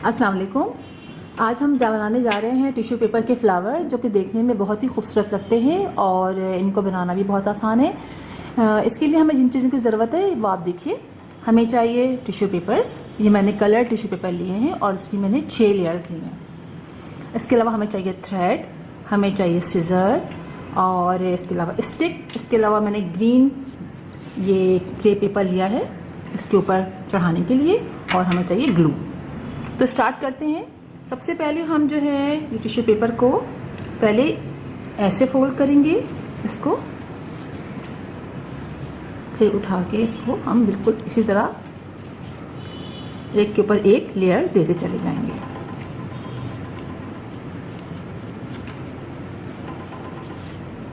अस्सलाम वालेकुम। आज हम बनाने जा रहे हैं टिश्यू पेपर के फ्लावर, जो कि देखने में बहुत ही खूबसूरत लगते हैं और इनको बनाना भी बहुत आसान है। इसके लिए हमें जिन चीज़ों की ज़रूरत है वो आप देखिए। हमें चाहिए टिश्यू पेपर्स, ये मैंने कलर टिश्यू पेपर लिए हैं और इसकी मैंने 6 लेयर्स लिए हैं। इसके अलावा हमें चाहिए थ्रेड, हमें चाहिए सीज़र और इसके अलावा स्टिक। इसके अलावा मैंने ग्रीन ये क्ले पेपर लिया है इसके ऊपर चढ़ाने के लिए, और हमें चाहिए ग्लू। तो स्टार्ट करते हैं। सबसे पहले हम जो है ये टिश्यू पेपर को पहले ऐसे फोल्ड करेंगे इसको, फिर उठा के इसको हम बिल्कुल इसी तरह एक के ऊपर एक लेयर देते चले जाएंगे।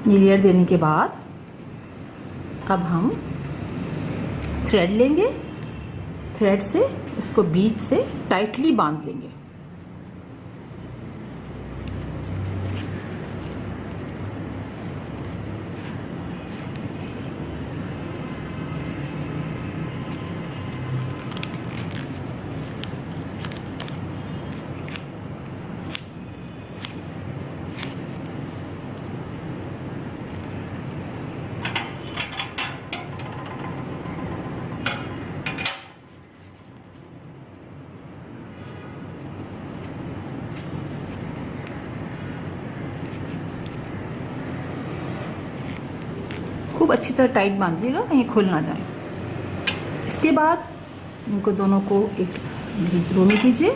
ये लेयर देने के बाद अब हम थ्रेड लेंगे, थ्रेड से इसको बीच से टाइटली बांध लेंगे। खूब अच्छी तरह टाइट बांधिएगा, कहीं खुल ना जाए। इसके बाद इनको दोनों को एक रो में कीजिए।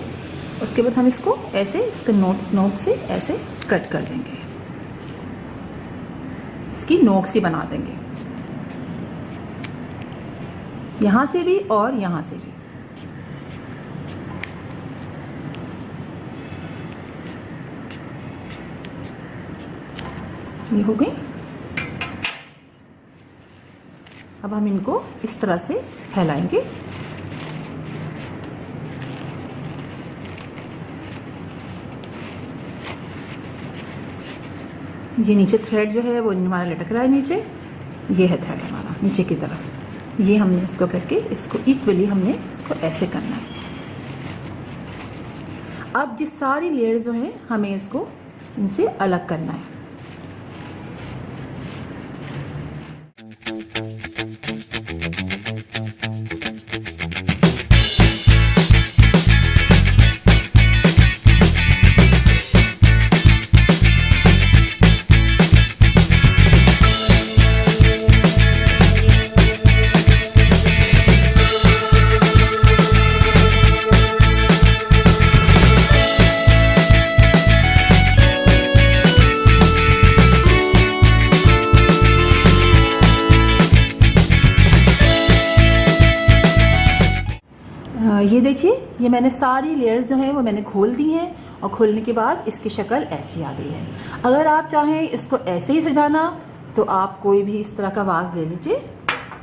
उसके बाद हम इसको ऐसे इसके नोक से ऐसे कट कर देंगे, इसकी नोक से बना देंगे, यहाँ से भी और यहाँ से भी। ये हो गई। अब हम इनको इस तरह से फैलाएंगे। ये नीचे थ्रेड जो है वो हमारा लटक रहा है नीचे, ये है थ्रेड हमारा नीचे की तरफ। ये हमने इसको करके इसको इक्वली हमने इसको ऐसे करना है। अब ये सारी लेयर जो है हमें इसको इनसे अलग करना है। ये देखिए, ये मैंने सारी लेयर्स जो हैं वो मैंने खोल दी हैं, और खोलने के बाद इसकी शक्ल ऐसी आ गई है। अगर आप चाहें इसको ऐसे ही सजाना तो आप कोई भी इस तरह का वाज ले लीजिए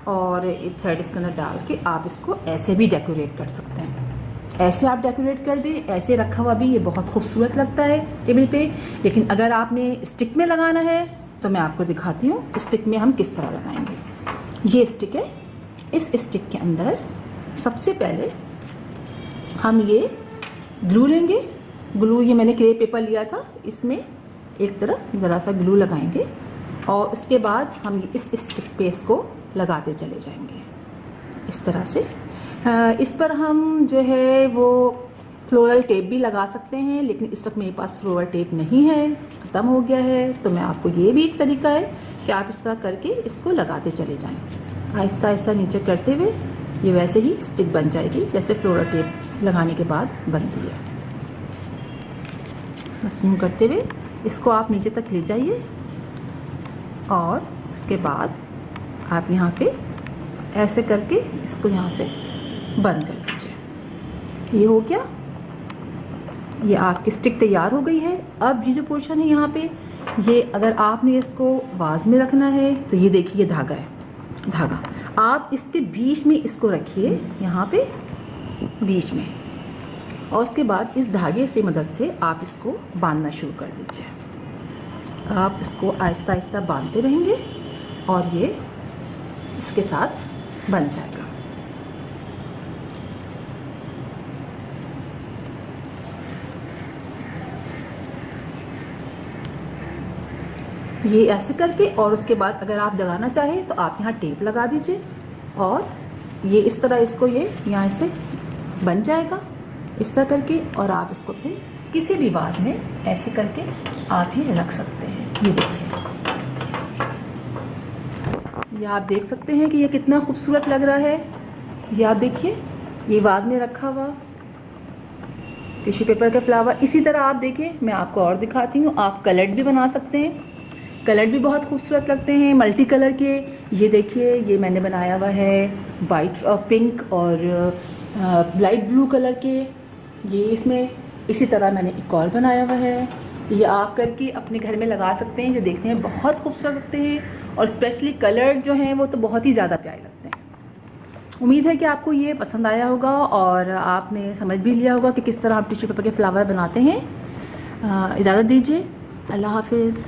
और थ्रेड इसके अंदर डाल के आप इसको ऐसे भी डेकोरेट कर सकते हैं। ऐसे आप डेकोरेट कर दें, ऐसे रखा हुआ भी ये बहुत खूबसूरत लगता है टेबल पे। लेकिन अगर आपने स्टिक में लगाना है तो मैं आपको दिखाती हूँ स्टिक में हम किस तरह लगाएंगे। ये स्टिक है, इस स्टिक के अंदर सबसे पहले हम ये ग्लू लेंगे। ग्लू ये मैंने क्ले पेपर लिया था, इसमें एक तरफ ज़रा सा ग्लू लगाएंगे और उसके बाद हम इस स्टिक पे इसको लगाते चले जाएंगे इस तरह से। इस पर हम जो है वो फ्लोरल टेप भी लगा सकते हैं, लेकिन इस वक्त मेरे पास फ्लोरल टेप नहीं है, ख़त्म हो गया है। तो मैं आपको ये भी एक तरीका है कि आप इस तरह करके इसको लगाते चले जाएँ। आहिस्ता आहिस्ता नीचे करते हुए ये वैसे ही स्टिक बन जाएगी जैसे फ्लोरल टेप लगाने के बाद बनती है। बस यूँ करते हुए इसको आप नीचे तक ले जाइए और उसके बाद आप यहाँ पे ऐसे करके इसको यहाँ से बंद कर दीजिए। ये हो गया, ये आपकी स्टिक तैयार हो गई है। अब ये जो पोर्शन है यहाँ पे, ये अगर आपने इसको वाज में रखना है तो ये देखिए ये धागा है, धागा आप इसके बीच में इसको रखिए, यहाँ पे बीच में, और उसके बाद इस धागे से मदद से आप इसको बांधना शुरू कर दीजिए। आप इसको आहिस्ता आहिस्ता बांधते रहेंगे और ये इसके साथ बन जाएगा। ये ऐसे करके, और उसके बाद अगर आप लगाना चाहें तो आप यहाँ टेप लगा दीजिए और ये इस तरह इसको ये यहाँ से बन जाएगा इस तरह करके, और आप इसको फिर किसी भी वाज में ऐसे करके आप ही रख सकते हैं। ये देखिए, ये आप देख सकते हैं कि ये कितना खूबसूरत लग रहा है। ये आप देखिए, ये वाज में रखा हुआ टिश्यू पेपर के फ्लावर। इसी तरह आप देखिए, मैं आपको और दिखाती हूँ, आप कलर्ड भी बना सकते हैं। कलर भी बहुत खूबसूरत लगते हैं मल्टी कलर के। ये देखिए, ये मैंने बनाया हुआ है वाइट और पिंक और लाइट ब्लू कलर के। ये इसमें इसी तरह मैंने एक और बनाया हुआ है। ये आप करके अपने घर में लगा सकते हैं, जो देखने में बहुत खूबसूरत लगते हैं, और स्पेशली कलर्ड जो हैं वो तो बहुत ही ज़्यादा प्यारे लगते हैं। उम्मीद है कि आपको ये पसंद आया होगा और आपने समझ भी लिया होगा कि किस तरह आप टिश्यू पेपर के फ्लावर बनाते हैं। इजाज़त दीजिए, अल्लाह हाफिज़।